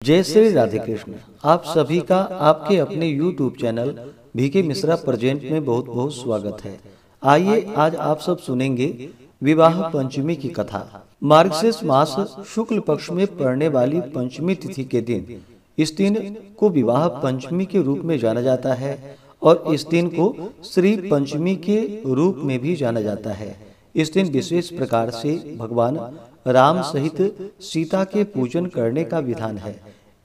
जय श्री राधे कृष्ण। आप सभी का आपके अपने YouTube channel VK Mishra present में बहुत बहुत स्वागत है। आइए आज आप सब सुनेंगे विवाह पंचमी की कथा। मार्गशीर्ष मास शुक्ल पक्ष में पड़ने वाली पंचमी तिथि के दिन इस दिन को विवाह पंचमी के रूप में जाना जाता है और इस दिन को श्री पंचमी के रूप में भी जाना जाता है। इस दिन विशेष प्रकार से भगवान राम सहित सीता के पूजन करने का विधान है।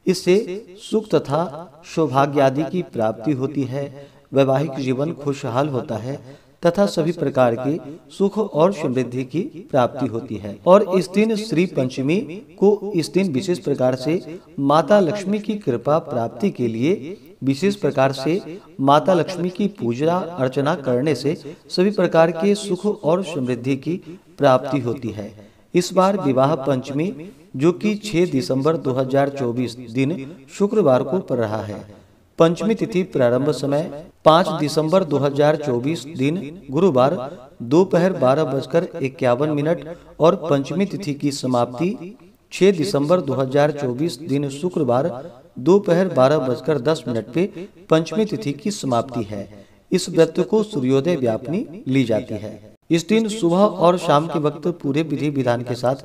इससे सुख तथा सौभाग्य आदि की प्राप्ति होती है, वैवाहिक जीवन खुशहाल होता है तथा सभी प्रकार के सुख और समृद्धि की प्राप्ति होती है। और इस दिन श्री पंचमी को इस दिन विशेष प्रकार से माता लक्ष्मी की कृपा प्राप्ति के लिए विशेष प्रकार से माता लक्ष्मी की पूजा अर्चना करने से सभी प्रकार के सुख और समृद्धि की प्राप्ति होती है। इस बार विवाह पंचमी जो कि 6 दिसंबर 2024 दिन शुक्रवार को पड़ रहा है। पंचमी तिथि प्रारंभ समय 5 दिसंबर 2024 दिन गुरुवार दोपहर 12:51 और पंचमी तिथि की समाप्ति 6 दिसंबर 2024 दिन शुक्रवार दोपहर 12:10 पे पंचमी तिथि की समाप्ति है। इस व्रत को सूर्योदय व्यापनी ली जाती है। इस दिन सुबह और शाम के वक्त पूरे विधि विधान के साथ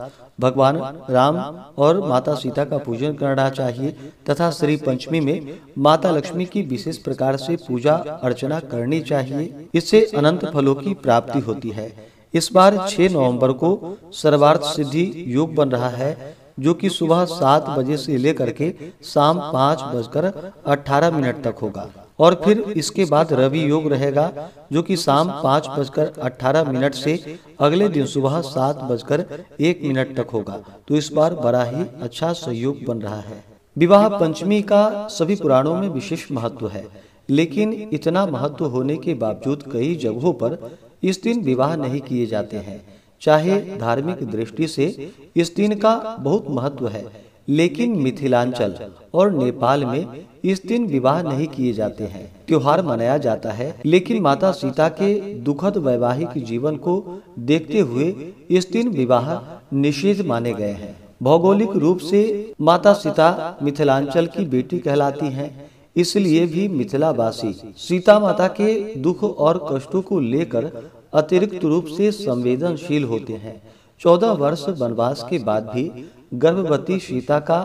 भगवान राम और माता सीता का पूजन करना चाहिए तथा श्री पंचमी में माता लक्ष्मी की विशेष प्रकार से पूजा अर्चना करनी चाहिए। इससे अनंत फलों की प्राप्ति होती है। इस बार 6 नवंबर को सर्वार्थ सिद्धि योग बन रहा है जो कि सुबह 7 बजे से लेकर के शाम 5:18 तक होगा और फिर इसके बाद रवि योग रहेगा जो कि शाम 5:18 से अगले दिन सुबह 7:01 तक होगा। तो इस बार बड़ा ही अच्छा सहयोग बन रहा है। विवाह पंचमी का सभी पुराणों में विशेष महत्व है, लेकिन इतना महत्व होने के बावजूद कई जगहों पर इस दिन विवाह नहीं किए जाते हैं। चाहे धार्मिक दृष्टि से इस दिन का बहुत महत्व है, लेकिन मिथिलांचल और नेपाल में इस दिन विवाह नहीं किए जाते हैं। त्योहार मनाया जाता है, लेकिन माता सीता के दुखद वैवाहिक जीवन को देखते हुए इस दिन विवाह निषेध माने गए हैं। भौगोलिक रूप से माता सीता मिथिलांचल की बेटी कहलाती हैं, इसलिए भी मिथिलावासी सीता माता के दुख और कष्टों को लेकर अतिरिक्त रूप से संवेदनशील होते हैं। 14 वर्ष वनवास के बाद भी गर्भवती सीता का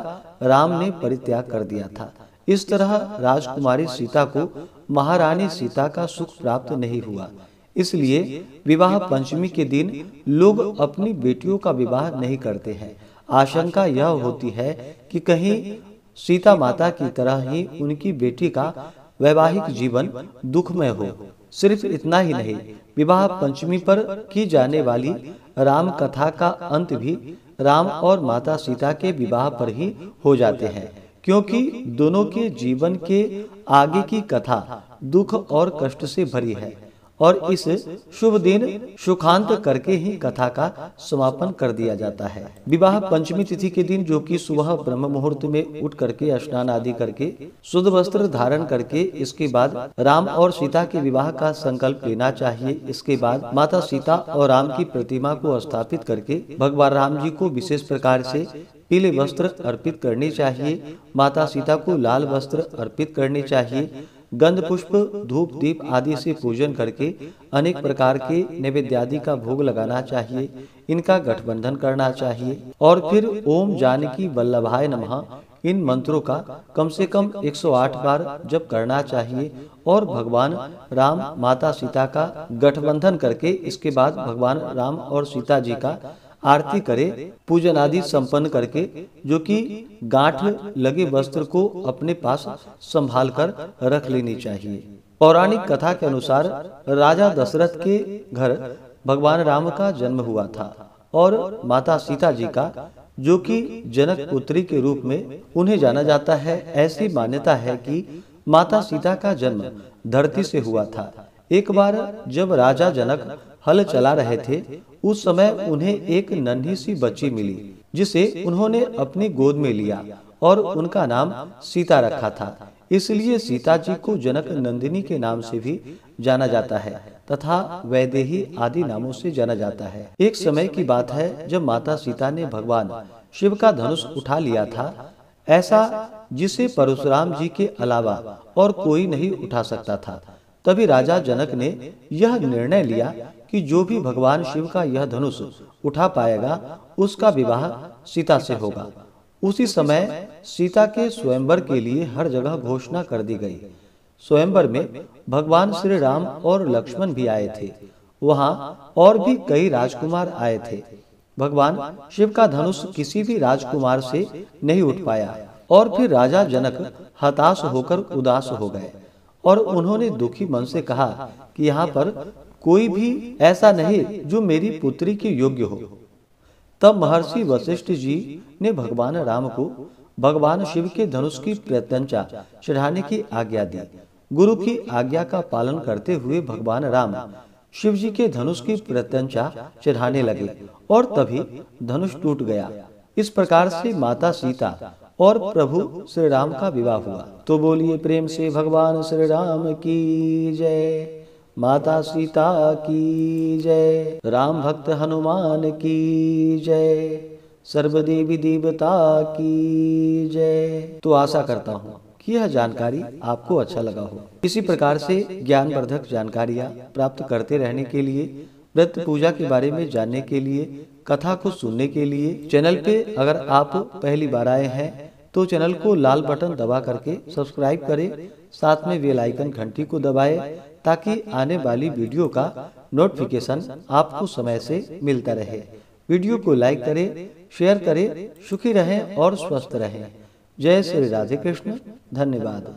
राम ने परित्याग कर दिया था। इस तरह राजकुमारी सीता को महारानी सीता का सुख प्राप्त नहीं हुआ। इसलिए विवाह पंचमी के दिन लोग अपनी बेटियों का विवाह नहीं करते हैं। आशंका यह होती है कि कहीं सीता माता की तरह ही उनकी बेटी का वैवाहिक जीवन दुखमय हो। सिर्फ इतना ही नहीं, विवाह पंचमी पर की जाने वाली राम कथा का अंत भी राम और माता सीता के विवाह पर ही हो जाते हैं, क्योंकि दोनों के जीवन के आगे की कथा दुख और कष्ट से भरी है और इस शुभ दिन सुखांत करके ही कथा का समापन कर दिया जाता है। विवाह पंचमी तिथि के दिन जो कि सुबह ब्रह्म मुहूर्त में उठ करके स्नान आदि करके शुद्ध वस्त्र धारण करके इसके बाद राम और सीता के विवाह का संकल्प लेना चाहिए। इसके बाद माता सीता और राम की प्रतिमा को स्थापित करके भगवान राम जी को विशेष प्रकार से पीले वस्त्र अर्पित करने चाहिए। माता सीता को लाल वस्त्र अर्पित करने चाहिए। गंध पुष्प धूप दीप आदि से पूजन करके अनेक प्रकार के नैवेद्य आदि का भोग लगाना चाहिए। इनका गठबंधन करना चाहिए और फिर ओम जानकी वल्लभाय नमः इन मंत्रों का कम से कम 108 बार जप करना चाहिए और भगवान राम माता सीता का गठबंधन करके इसके बाद भगवान राम और सीता जी का आरती करे, पूजन आदि संपन्न करके जो कि गांठ लगे वस्त्र को अपने पास संभाल कर रख लेनी चाहिए। पौराणिक कथा के अनुसार राजा दशरथ के घर भगवान राम का जन्म हुआ था और माता सीता जी का जो कि जनक पुत्री के रूप में उन्हें जाना जाता है। ऐसी मान्यता है कि माता सीता का जन्म धरती से हुआ था। एक बार जब राजा जनक हल चला रहे थे, उस समय उन्हें एक नन्ही सी बच्ची मिली जिसे उन्होंने अपनी गोद में लिया और उनका नाम सीता रखा था। इसलिए सीता जी को जनक नंदिनी के नाम से भी जाना जाता है तथा वैदेही आदि नामों से जाना जाता है। एक समय की बात है जब माता सीता ने भगवान शिव का धनुष उठा लिया था। ऐसा जिसे परशुराम जी के अलावा और कोई नहीं उठा सकता था। तभी राजा जनक ने यह निर्णय लिया कि जो भी भगवान शिव का यह धनुष उठा पाएगा उसका विवाह सीता से होगा। उसी समय सीता के स्वयंवर के लिए हर जगह घोषणा कर दी गई। स्वयंवर में भगवान श्री राम और लक्ष्मण भी आए थे। वहां और भी कई राजकुमार आए थे। भगवान शिव का धनुष किसी भी राजकुमार से नहीं उठ पाया और फिर राजा जनक हताश होकर उदास हो गए और उन्होंने दुखी मन से कहा कि यहाँ पर कोई भी ऐसा नहीं जो मेरी पुत्री के योग्य हो। तब महर्षि वशिष्ठ जी ने भगवान राम को भगवान शिव के धनुष की प्रत्यंचा चढ़ाने की आज्ञा दी। गुरु की आज्ञा का पालन करते हुए भगवान राम शिव जी के धनुष की प्रत्यंचा चढ़ाने लगे और तभी धनुष टूट गया। इस प्रकार से माता सीता और प्रभु श्री राम का विवाह हुआ। तो बोलिए प्रेम से भगवान श्री राम की जय, माता सीता की जय, राम भक्त हनुमान की जय, सर्वदेवी देवता की जय। तो आशा करता हूँ कि यह जानकारी आपको अच्छा लगा हो। इसी प्रकार से ज्ञानवर्धक जानकारियाँ प्राप्त करते रहने के लिए, व्रत पूजा के बारे में जानने के लिए, कथा को सुनने के लिए चैनल पे अगर आप पहली बार आए हैं तो चैनल को लाल बटन दबा करके सब्सक्राइब करें, साथ में बेल आइकन घंटी को दबाएं ताकि आने वाली वीडियो का नोटिफिकेशन आपको समय से मिलता रहे। वीडियो को लाइक करें, शेयर करें। सुखी रहें और स्वस्थ रहें। जय श्री राधे कृष्ण। धन्यवाद।